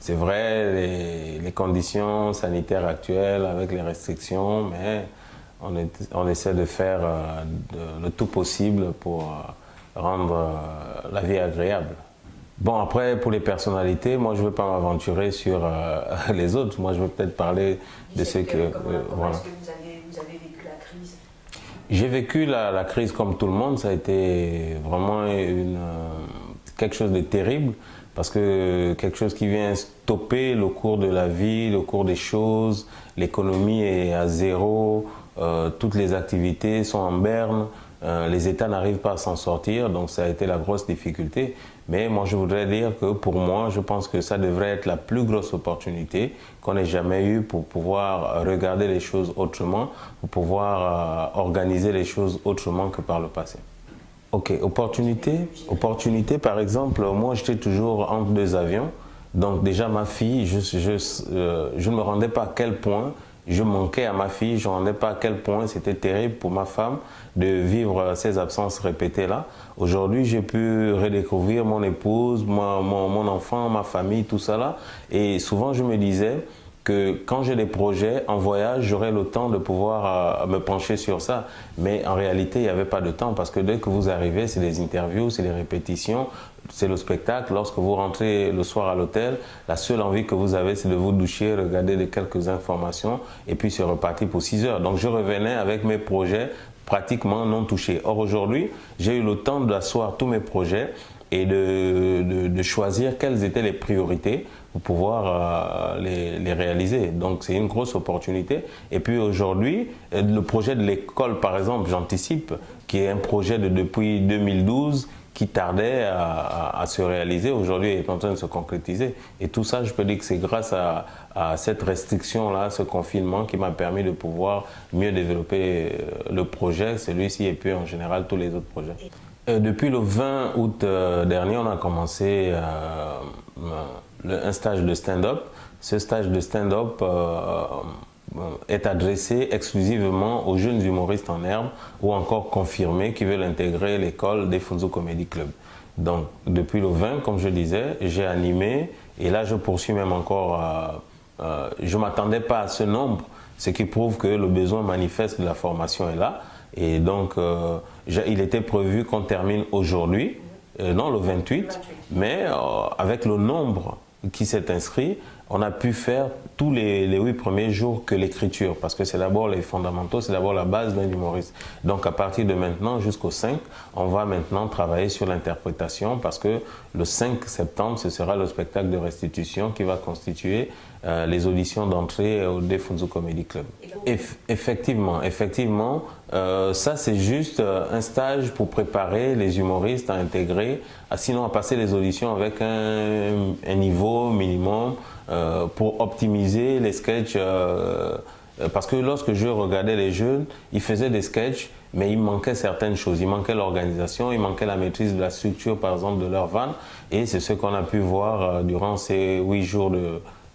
C'est vrai, les conditions sanitaires actuelles avec les restrictions, mais on essaie de faire le tout possible pour rendre la vie agréable. Bon, après, pour les personnalités, moi, je ne veux pas m'aventurer sur les autres. Moi, je veux peut-être parler de ceux que... Comment est-ce que vous avez vécu la crise? J'ai vécu la crise comme tout le monde. Ça a été vraiment quelque chose de terrible parce que quelque chose qui vient stopper le cours de la vie, le cours des choses. L'économie est à zéro, toutes les activités sont en berne. Les États n'arrivent pas à s'en sortir, donc ça a été la grosse difficulté. Mais moi, je voudrais dire que pour moi, je pense que ça devrait être la plus grosse opportunité qu'on ait jamais eue pour pouvoir regarder les choses autrement, pour pouvoir organiser les choses autrement que par le passé. Ok, opportunité par exemple, moi j'étais toujours entre deux avions. Donc déjà ma fille, je ne me rendais pas à quel point je manquais à ma fille, je ne me rendais pas à quel point c'était terrible pour ma femme de vivre ces absences répétées là. Aujourd'hui, j'ai pu redécouvrir mon épouse, mon enfant, ma famille, tout ça là. Et souvent, je me disais que quand j'ai des projets en voyage, j'aurai le temps de pouvoir me pencher sur ça. Mais en réalité, il n'y avait pas de temps parce que dès que vous arrivez, c'est des interviews, c'est des répétitions, c'est le spectacle. Lorsque vous rentrez le soir à l'hôtel, la seule envie que vous avez, c'est de vous doucher, regarder quelques informations et puis c'est reparti pour 6 heures. Donc je revenais avec mes projets pratiquement non touchés. Or aujourd'hui, j'ai eu le temps d'asseoir tous mes projets et de choisir quelles étaient les priorités pour pouvoir les réaliser. Donc c'est une grosse opportunité. Et puis aujourd'hui, le projet de l'école, par exemple, j'anticipe, qui est un projet depuis 2012, qui tardait à se réaliser, aujourd'hui est en train de se concrétiser. Et tout ça, je peux dire que c'est grâce à cette restriction-là, ce confinement qui m'a permis de pouvoir mieux développer le projet, celui-ci et puis en général tous les autres projets. Depuis le 20 août dernier, on a commencé un stage de stand-up. Ce stage de stand-up est adressé exclusivement aux jeunes humoristes en herbe ou encore confirmés qui veulent intégrer l'école des Funzo Comedy Club. Donc depuis le 20, comme je disais, j'ai animé et là je poursuis même encore. Je ne m'attendais pas à ce nombre, ce qui prouve que le besoin manifeste de la formation est là. Et donc, il était prévu qu'on termine aujourd'hui, non le 28, mais avec le nombre qui s'est inscrit, on a pu faire tous les 8 premiers jours que l'écriture, parce que c'est d'abord les fondamentaux, c'est d'abord la base d'un humoriste. Donc à partir de maintenant jusqu'au 5, on va maintenant travailler sur l'interprétation, parce que le 5 septembre, ce sera le spectacle de restitution qui va constituer les auditions d'entrée au Funzo Comedy Club. Effectivement, ça c'est juste un stage pour préparer les humoristes à intégrer, sinon à passer les auditions avec un niveau minimum pour optimiser les sketchs. Parce que lorsque je regardais les jeunes, ils faisaient des sketchs, mais il manquait certaines choses. Il manquait l'organisation, il manquait la maîtrise de la structure, par exemple, de leur vanne. Et c'est ce qu'on a pu voir durant ces 8 jours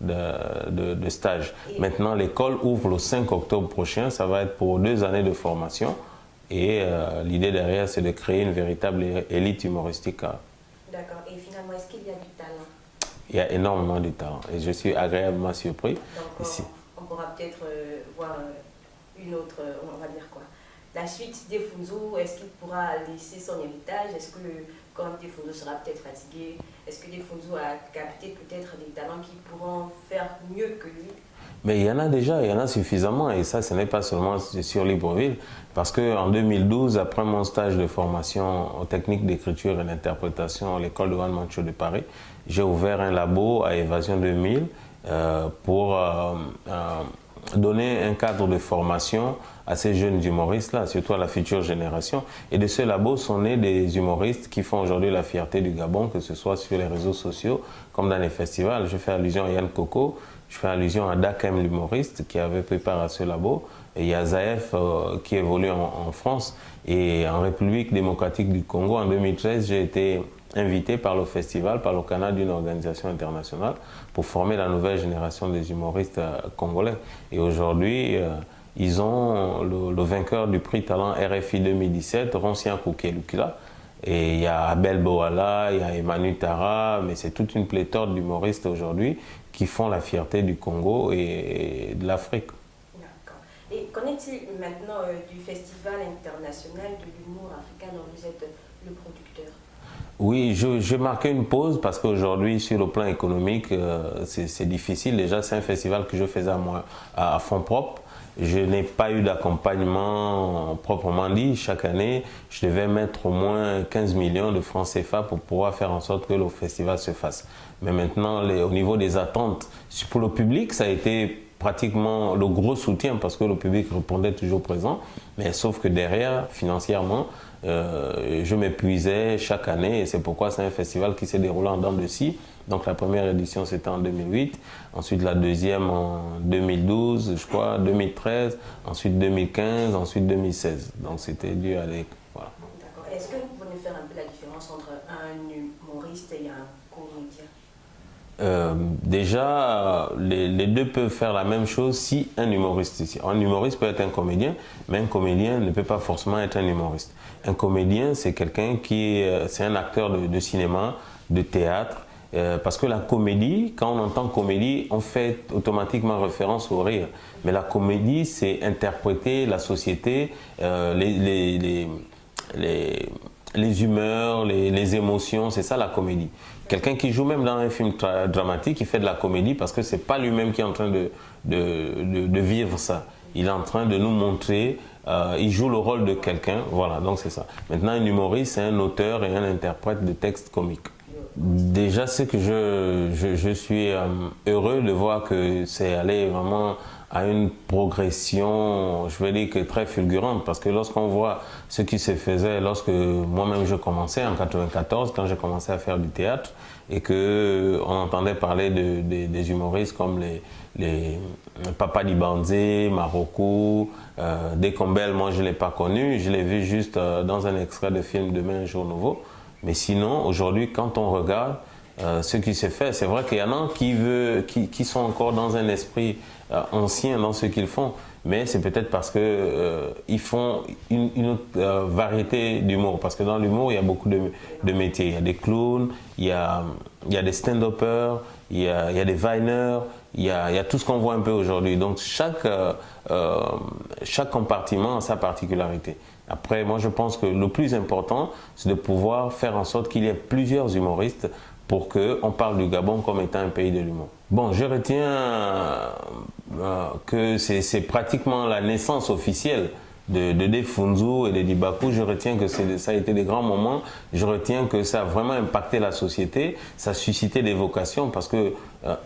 de stage. Maintenant, l'école ouvre le 5 octobre prochain. Ça va être pour 2 années de formation. Et l'idée derrière, c'est de créer une véritable élite humoristique. D'accord. Et finalement, est-ce qu'il y a du talent? Il y a énormément de talent. Et je suis agréablement surpris. Donc, ici. On pourra peut-être voir une autre, on va dire quoi, la suite des Funzo. Est-ce qu'il pourra laisser son héritage? Est-ce que quand des Funzo sera peut-être fatigué, est-ce que des Funzo a capté peut-être des talents qui pourront faire mieux que lui? Mais il y en a déjà, il y en a suffisamment, et ça, ce n'est pas seulement sur Libreville, parce qu'en 2012, après mon stage de formation aux techniques d'écriture et d'interprétation à l'école de One Man Show de Paris, j'ai ouvert un labo à Évasion 2000 pour donner un cadre de formation à ces jeunes humoristes-là, surtout à la future génération. Et de ce labo sont nés des humoristes qui font aujourd'hui la fierté du Gabon, que ce soit sur les réseaux sociaux, comme dans les festivals. Je fais allusion à Yann Coco, je fais allusion à Dakem l'humoriste qui avait préparé ce labo. Et il y a Zaef qui évolue en France. Et en République démocratique du Congo, en 2013, j'ai été invité par le festival, par le Canada d'une organisation internationale pour former la nouvelle génération des humoristes congolais. Et aujourd'hui, ils ont le vainqueur du prix Talent RFI 2017, Roncien Koukelukila. Et il y a Abel Boala, il y a Emmanuel Tara, mais c'est toute une pléthore d'humoristes aujourd'hui qui font la fierté du Congo et de l'Afrique. D'accord. Et qu'en est-il maintenant du Festival international de l'humour africain dont vous êtes le producteur? Oui, je marquais une pause parce qu'aujourd'hui, sur le plan économique, c'est difficile. Déjà, c'est un festival que je faisais à fonds propres. Je n'ai pas eu d'accompagnement proprement dit. Chaque année, je devais mettre au moins 15 millions de francs CFA pour pouvoir faire en sorte que le festival se fasse. Mais maintenant, au niveau des attentes, pour le public, ça a été pratiquement le gros soutien parce que le public répondait toujours présent. Mais sauf que derrière, financièrement, je m'épuisais chaque année et c'est pourquoi c'est un festival qui s'est déroulé en dents de scie. Donc la première édition c'était en 2008, ensuite la deuxième en 2012, je crois, 2013, ensuite 2015, ensuite 2016. Donc c'était dû à des... Voilà. D'accord. Est-ce que vous pouvez faire un peu la différence entre un humoriste et un comédien? Déjà, les deux peuvent faire la même chose si un humoriste. Un humoriste peut être un comédien, mais un comédien ne peut pas forcément être un humoriste. Un comédien, c'est quelqu'un c'est un acteur de cinéma, de théâtre, parce que la comédie, quand on entend comédie, on fait automatiquement référence au rire. Mais la comédie, c'est interpréter la société, les humeurs, les émotions, c'est ça la comédie. Quelqu'un qui joue même dans un film dramatique, il fait de la comédie parce que c'est pas lui-même qui est en train de vivre ça. Il est en train de nous montrer, il joue le rôle de quelqu'un, voilà, donc c'est ça. Maintenant, un humoriste, c'est un auteur et un interprète de textes comiques. Déjà, c'est que je suis heureux de voir que c'est allé vraiment à une progression, je vais dire que très fulgurante, parce que lorsqu'on voit ce qui se faisait lorsque moi-même je commençais en 94, quand j'ai commencé à faire du théâtre, et qu'on entendait parler des humoristes comme les Papa Dibanzé, Marocco, Decombel, moi je ne l'ai pas connu, je l'ai vu juste dans un extrait de film Demain un jour nouveau. Mais sinon, aujourd'hui, quand on regarde ce qui se fait, c'est vrai qu'il y en a qui sont encore dans un esprit ancien dans ce qu'ils font, mais c'est peut-être parce qu'ils font une autre variété d'humour. Parce que dans l'humour, il y a beaucoup de métiers. Il y a des clowns, il y a des stand-uppers, il y a des viners, il y a tout ce qu'on voit un peu aujourd'hui. Donc chaque compartiment a sa particularité. Après, moi je pense que le plus important, c'est de pouvoir faire en sorte qu'il y ait plusieurs humoristes pour qu'on parle du Gabon comme étant un pays de l'humour. Bon, je retiens que c'est pratiquement la naissance officielle de Defunzu et de Dibakou. Je retiens que ça a été des grands moments. Je retiens que ça a vraiment impacté la société. Ça a suscité des vocations parce que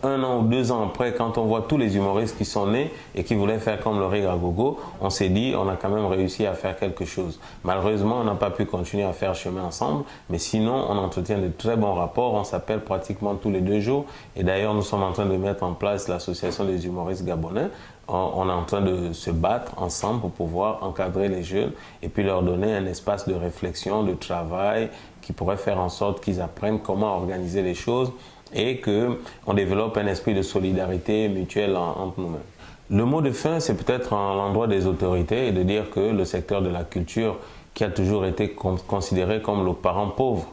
1 an ou 2 ans après, quand on voit tous les humoristes qui sont nés et qui voulaient faire comme le Rire à Gogo, on s'est dit on a quand même réussi à faire quelque chose. Malheureusement, on n'a pas pu continuer à faire chemin ensemble, mais sinon, on entretient de très bons rapports. On s'appelle pratiquement tous les 2 jours. Et d'ailleurs, nous sommes en train de mettre en place l'association des humoristes gabonais. On est en train de se battre ensemble pour pouvoir encadrer les jeunes et puis leur donner un espace de réflexion, de travail qui pourrait faire en sorte qu'ils apprennent comment organiser les choses et qu'on développe un esprit de solidarité mutuelle entre nous-mêmes. Le mot de fin, c'est peut-être à l'endroit des autorités et de dire que le secteur de la culture, qui a toujours été considéré comme le parent pauvre,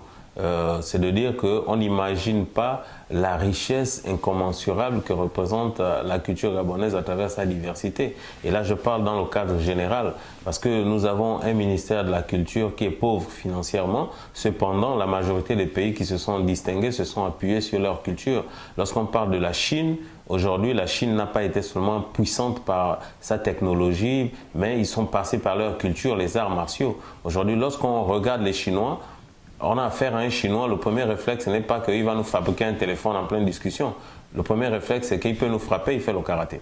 c'est de dire qu'on n'imagine pas la richesse incommensurable que représente la culture gabonaise à travers sa diversité. Et là, je parle dans le cadre général, parce que nous avons un ministère de la culture qui est pauvre financièrement. Cependant, la majorité des pays qui se sont distingués se sont appuyés sur leur culture. Lorsqu'on parle de la Chine, aujourd'hui, la Chine n'a pas été seulement puissante par sa technologie, mais ils sont passés par leur culture, les arts martiaux. Aujourd'hui, lorsqu'on regarde les Chinois, on a affaire à un Chinois, le premier réflexe, ce n'est pas qu'il va nous fabriquer un téléphone en pleine discussion. Le premier réflexe, c'est qu'il peut nous frapper, il fait le karaté.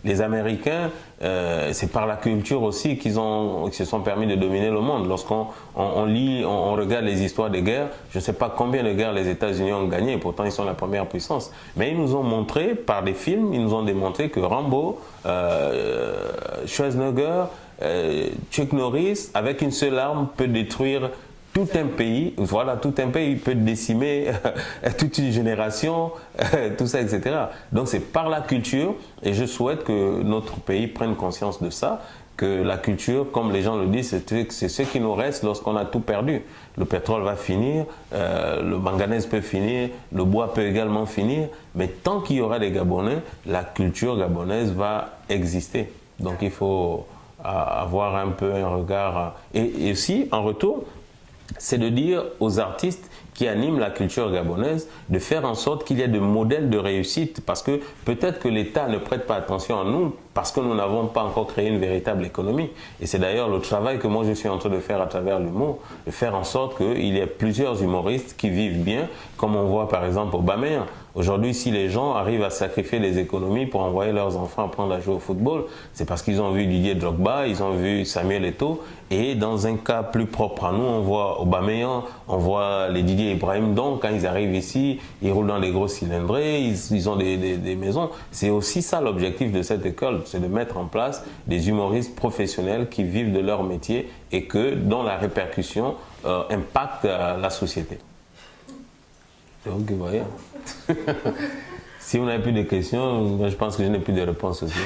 Les Américains, c'est par la culture aussi qu'ils se sont permis de dominer le monde. Lorsqu'on lit, on regarde les histoires des guerres, je ne sais pas combien de guerres les États-Unis ont gagné, pourtant ils sont la première puissance. Mais ils nous ont montré, par des films, ils nous ont démontré que Rambo, Schwarzenegger, Chuck Norris, avec une seule arme, peut détruire tout un pays, voilà, tout un pays peut décimer toute une génération, tout ça, etc. Donc c'est par la culture, et je souhaite que notre pays prenne conscience de ça, que la culture, comme les gens le disent, c'est ce qui nous reste lorsqu'on a tout perdu. Le pétrole va finir, le manganèse peut finir, le bois peut également finir, mais tant qu'il y aura des Gabonais, la culture gabonaise va exister. Donc il faut avoir un peu un regard. Et aussi, en retour, c'est de dire aux artistes qui animent la culture gabonaise de faire en sorte qu'il y ait des modèles de réussite, parce que peut-être que l'État ne prête pas attention à nous parce que nous n'avons pas encore créé une véritable économie. Et c'est d'ailleurs le travail que moi je suis en train de faire à travers l'humour, de faire en sorte qu'il y ait plusieurs humoristes qui vivent bien, comme on voit par exemple au Baméen. Aujourd'hui, si les gens arrivent à sacrifier les économies pour envoyer leurs enfants apprendre à jouer au football, c'est parce qu'ils ont vu Didier Drogba, ils ont vu Samuel Eto'o, et dans un cas plus propre à nous, on voit Aubameyang, on voit les Didier Ibrahim. Donc, quand ils arrivent ici, ils roulent dans des gros cylindrés, ils ont des maisons. C'est aussi ça l'objectif de cette école, c'est de mettre en place des humoristes professionnels qui vivent de leur métier et dont la répercussion impacte la société. Donc, vous voyez. Si vous n'avez plus de questions, je pense que je n'ai plus de réponses aussi.